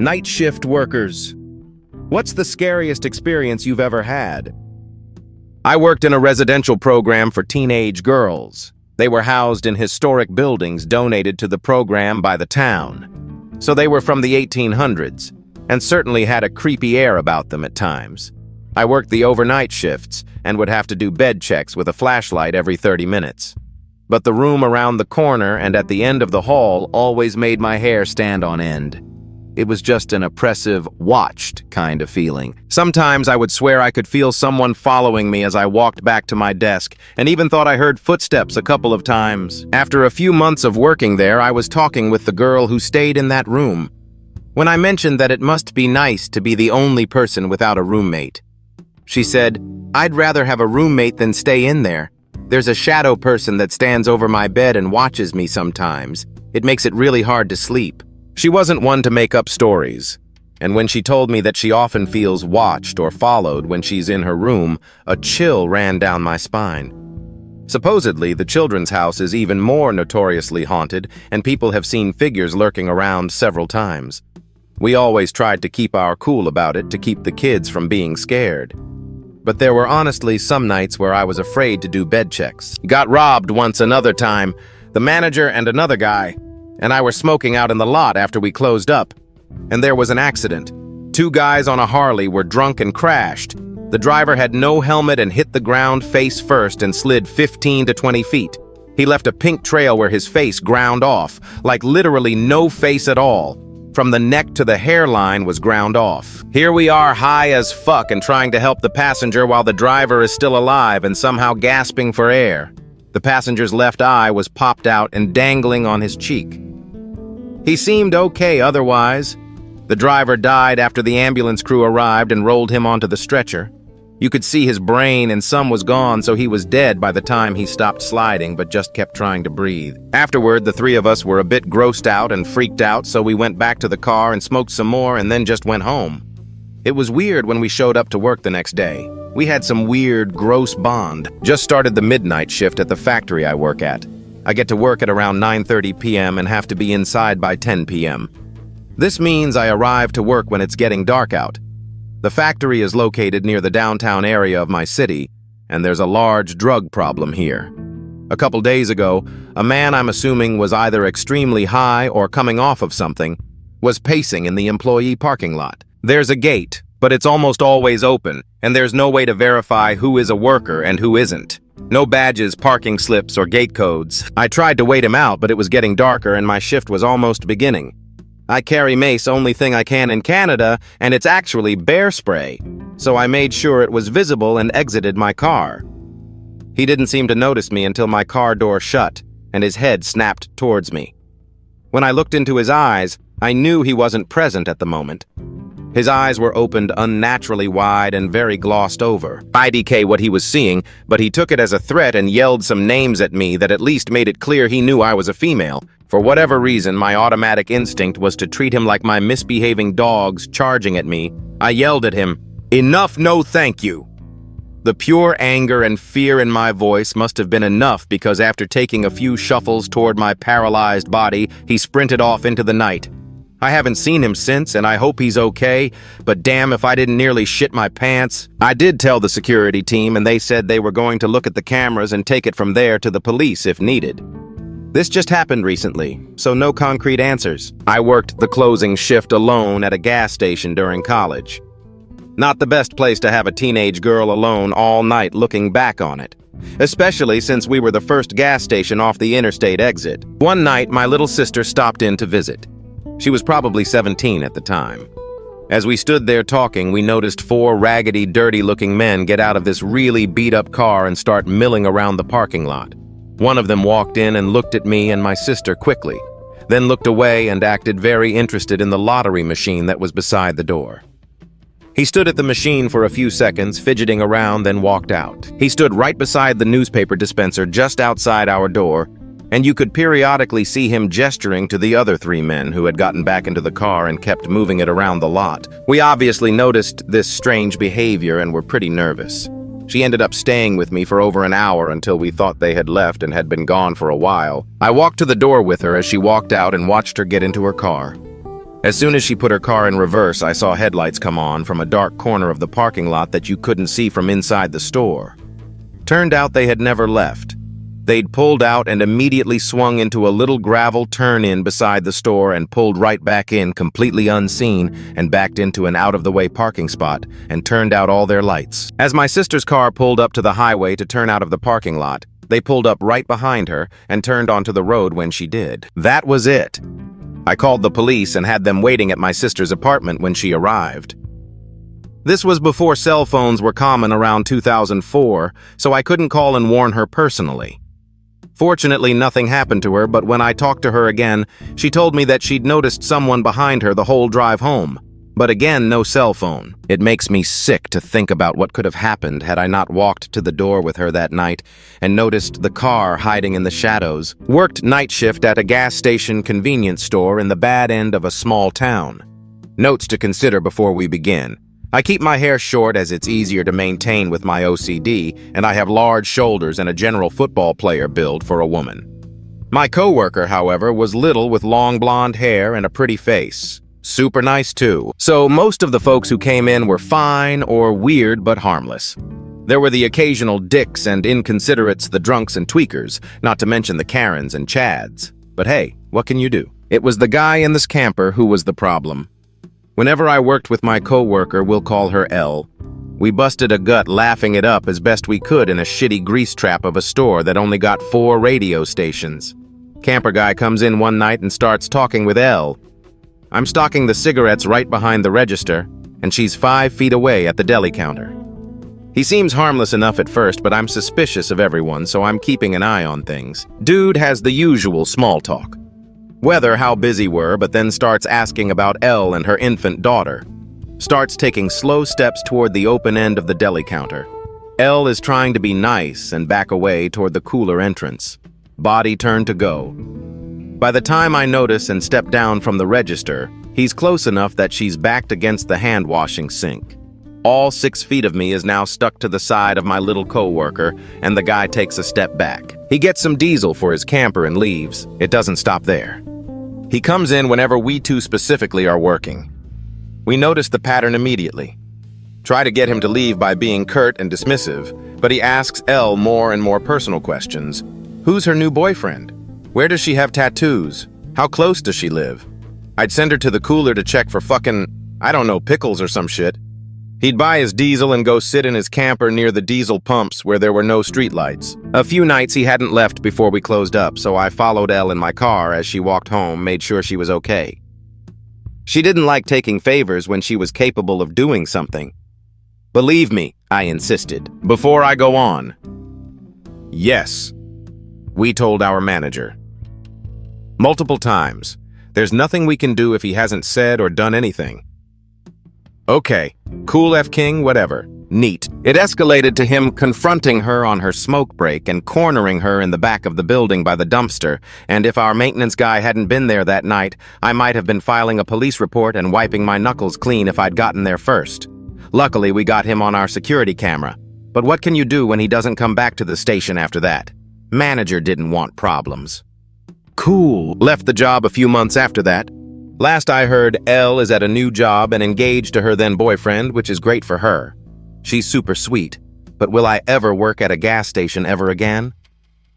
Night shift workers. What's the scariest experience you've ever had? I worked in a residential program for teenage girls. They were housed in historic buildings donated to the program by the town. So they were from the 1800s, and certainly had a creepy air about them at times. I worked the overnight shifts and would have to do bed checks with a flashlight every 30 minutes. But the room around the corner and at the end of the hall always made my hair stand on end. It was just an oppressive, watched kind of feeling. Sometimes I would swear I could feel someone following me as I walked back to my desk, and even thought I heard footsteps a couple of times. After a few months of working there, I was talking with the girl who stayed in that room. When I mentioned that it must be nice to be the only person without a roommate, she said, "I'd rather have a roommate than stay in there. There's a shadow person that stands over my bed and watches me sometimes. It makes it really hard to sleep." She wasn't one to make up stories, and when she told me that she often feels watched or followed when she's in her room, a chill ran down my spine. Supposedly, the children's house is even more notoriously haunted, and people have seen figures lurking around several times. We always tried to keep our cool about it to keep the kids from being scared. But there were honestly some nights where I was afraid to do bed checks. Got robbed once another time. The manager and another guy and I were smoking out in the lot after we closed up, and there was an accident. Two guys on a Harley were drunk and crashed. The driver had no helmet and hit the ground face first and slid 15 to 20 feet. He left a pink trail where his face ground off, like literally no face at all. From the neck to the hairline was ground off. Here we are high as fuck and trying to help the passenger while the driver is still alive and somehow gasping for air. The passenger's left eye was popped out and dangling on his cheek. He seemed okay otherwise. The driver died after the ambulance crew arrived and rolled him onto the stretcher. You could see his brain and some was gone, so he was dead by the time he stopped sliding but just kept trying to breathe. Afterward, the three of us were a bit grossed out and freaked out, so we went back to the car and smoked some more and then just went home. It was weird when we showed up to work the next day. We had some weird, gross bond. Just started the midnight shift at the factory I work at. I get to work at around 9:30 p.m. and have to be inside by 10 p.m. This means I arrive to work when it's getting dark out. The factory is located near the downtown area of my city, and there's a large drug problem here. A couple days ago, a man I'm assuming was either extremely high or coming off of something, was pacing in the employee parking lot. There's a gate, but it's almost always open, and there's no way to verify who is a worker and who isn't. No badges, parking slips, or gate codes. I tried to wait him out, but it was getting darker and my shift was almost beginning. I carry mace, only thing I can in Canada, and it's actually bear spray, so I made sure it was visible and exited my car. He didn't seem to notice me until my car door shut, and his head snapped towards me. When I looked into his eyes, I knew he wasn't present at the moment. His eyes were opened unnaturally wide and very glossed over. IDK what he was seeing, but he took it as a threat and yelled some names at me that at least made it clear he knew I was a female. For whatever reason, my automatic instinct was to treat him like my misbehaving dogs charging at me. I yelled at him, "Enough, no thank you." The pure anger and fear in my voice must have been enough because after taking a few shuffles toward my paralyzed body, he sprinted off into the night. I haven't seen him since, and I hope he's okay, but damn if I didn't nearly shit my pants. I did tell the security team, and they said they were going to look at the cameras and take it from there to the police if needed. This just happened recently, so no concrete answers. I worked the closing shift alone at a gas station during college. Not the best place to have a teenage girl alone all night looking back on it, especially since we were the first gas station off the interstate exit. One night, my little sister stopped in to visit. She was probably 17 at the time. As we stood there talking, we noticed four raggedy, dirty-looking men get out of this really beat-up car and start milling around the parking lot. One of them walked in and looked at me and my sister quickly, then looked away and acted very interested in the lottery machine that was beside the door. He stood at the machine for a few seconds, fidgeting around, then walked out. He stood right beside the newspaper dispenser just outside our door, and you could periodically see him gesturing to the other three men who had gotten back into the car and kept moving it around the lot. We obviously noticed this strange behavior and were pretty nervous. She ended up staying with me for over an hour until we thought they had left and had been gone for a while. I walked to the door with her as she walked out and watched her get into her car. As soon as she put her car in reverse, I saw headlights come on from a dark corner of the parking lot that you couldn't see from inside the store. Turned out they had never left. They'd pulled out and immediately swung into a little gravel turn-in beside the store and pulled right back in completely unseen and backed into an out-of-the-way parking spot and turned out all their lights. As my sister's car pulled up to the highway to turn out of the parking lot, they pulled up right behind her and turned onto the road when she did. That was it. I called the police and had them waiting at my sister's apartment when she arrived. This was before cell phones were common around 2004, so I couldn't call and warn her personally. Fortunately, nothing happened to her, but when I talked to her again, she told me that she'd noticed someone behind her the whole drive home. But again, no cell phone. It makes me sick to think about what could have happened had I not walked to the door with her that night and noticed the car hiding in the shadows. Worked night shift at a gas station convenience store in the bad end of a small town. Notes to consider before we begin. I keep my hair short as it's easier to maintain with my OCD, and I have large shoulders and a general football player build for a woman. My coworker, however, was little with long blonde hair and a pretty face. Super nice too. So most of the folks who came in were fine or weird but harmless. There were the occasional dicks and inconsiderates, the drunks and tweakers, not to mention the Karens and Chads. But hey, what can you do? It was the guy in this camper who was the problem. Whenever I worked with my coworker, we'll call her L, we busted a gut laughing it up as best we could in a shitty grease trap of a store that only got 4 radio stations. Camper guy comes in one night and starts talking with L. I'm stocking the cigarettes right behind the register, and she's 5 feet away at the deli counter. He seems harmless enough at first, but I'm suspicious of everyone, so I'm keeping an eye on things. Dude has the usual small talk. Whether how busy we're, but then starts asking about Elle and her infant daughter. Starts taking slow steps toward the open end of the deli counter. Elle is trying to be nice and back away toward the cooler entrance. Body turned to go. By the time I notice and step down from the register, he's close enough that she's backed against the hand-washing sink. All 6 feet of me is now stuck to the side of my little coworker, and the guy takes a step back. He gets some diesel for his camper and leaves. It doesn't stop there. He comes in whenever we two specifically are working. We notice the pattern immediately. Try to get him to leave by being curt and dismissive, but he asks Elle more and more personal questions. Who's her new boyfriend? Where does she have tattoos? How close does she live? I'd send her to the cooler to check for fucking, I don't know, pickles or some shit. He'd buy his diesel and go sit in his camper near the diesel pumps where there were no streetlights. A few nights he hadn't left before we closed up, so I followed Elle in my car as she walked home, made sure she was okay. She didn't like taking favors when she was capable of doing something. Believe me, I insisted. Before I go on. Yes, we told our manager. Multiple times. There's nothing we can do if he hasn't said or done anything. Okay, cool F King, whatever. Neat. It escalated to him confronting her on her smoke break and cornering her in the back of the building by the dumpster, and if our maintenance guy hadn't been there that night, I might have been filing a police report and wiping my knuckles clean if I'd gotten there first. Luckily, we got him on our security camera. But what can you do when he doesn't come back to the station after that? Manager didn't want problems. Cool. Left the job a few months after that. Last I heard, Elle is at a new job and engaged to her then boyfriend, which is great for her. She's super sweet, but will I ever work at a gas station ever again?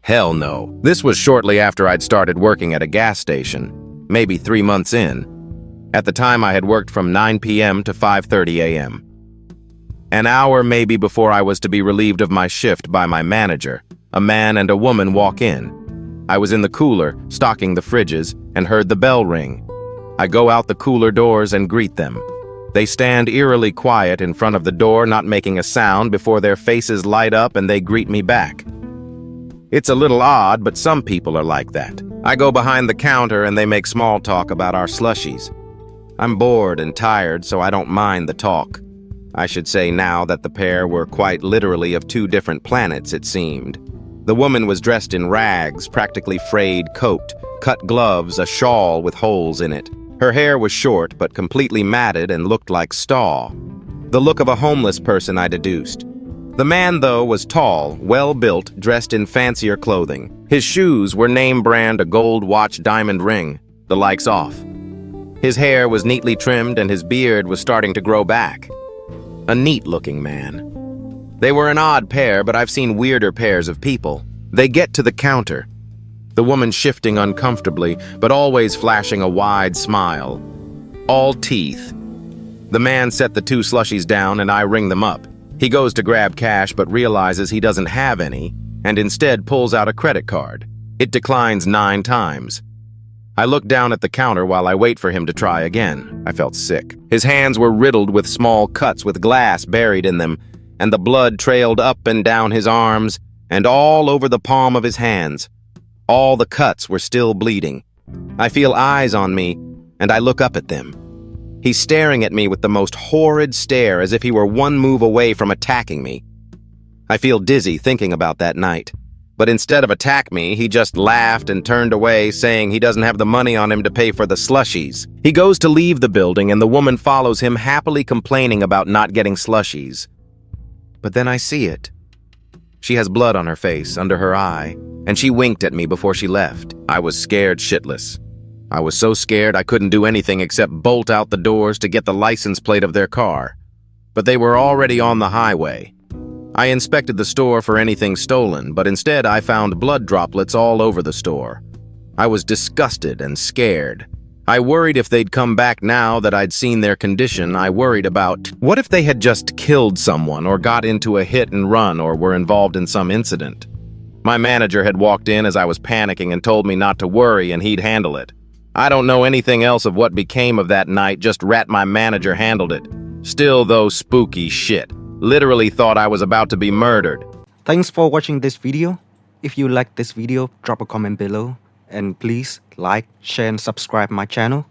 Hell no. This was shortly after I'd started working at a gas station, maybe 3 months in. At the time I had worked from 9 p.m. to 5:30 a.m. An hour maybe before I was to be relieved of my shift by my manager, a man and a woman walk in. I was in the cooler, stocking the fridges, and heard the bell ring. I go out the cooler doors and greet them. They stand eerily quiet in front of the door, not making a sound before their faces light up and they greet me back. It's a little odd, but some people are like that. I go behind the counter and they make small talk about our slushies. I'm bored and tired, so I don't mind the talk. I should say now that the pair were quite literally of 2 different planets, it seemed. The woman was dressed in rags, practically frayed coat, cut gloves, a shawl with holes in it. Her hair was short, but completely matted and looked like straw. The look of a homeless person, I deduced. The man, though, was tall, well-built, dressed in fancier clothing. His shoes were name brand, a gold watch, diamond ring. The lights off. His hair was neatly trimmed and his beard was starting to grow back. A neat-looking man. They were an odd pair, but I've seen weirder pairs of people. They get to the counter, the woman shifting uncomfortably, but always flashing a wide smile. All teeth. The man set the 2 slushies down and I ring them up. He goes to grab cash but realizes he doesn't have any and instead pulls out a credit card. It declines 9 times. I look down at the counter while I wait for him to try again. I felt sick. His hands were riddled with small cuts with glass buried in them, and the blood trailed up and down his arms and all over the palm of his hands. All the cuts were still bleeding. I feel eyes on me, and I look up at them. He's staring at me with the most horrid stare, as if he were one move away from attacking me. I feel dizzy thinking about that night. But instead of attack me, he just laughed and turned away, saying he doesn't have the money on him to pay for the slushies. He goes to leave the building, and the woman follows him, happily complaining about not getting slushies. But then I see it. She has blood on her face, under her eye, and she winked at me before she left. I was scared shitless. I was so scared I couldn't do anything except bolt out the doors to get the license plate of their car. But they were already on the highway. I inspected the store for anything stolen, but instead I found blood droplets all over the store. I was disgusted and scared. I worried if they'd come back now that I'd seen their condition. I worried about, what if they had just killed someone or got into a hit and run or were involved in some incident? My manager had walked in as I was panicking and told me not to worry and he'd handle it. I don't know anything else of what became of that night, just rat my manager handled it. Still, though, spooky shit. Literally thought I was about to be murdered. Thanks for watching this video. If you like this video, drop a comment below. And please like, share and subscribe my channel.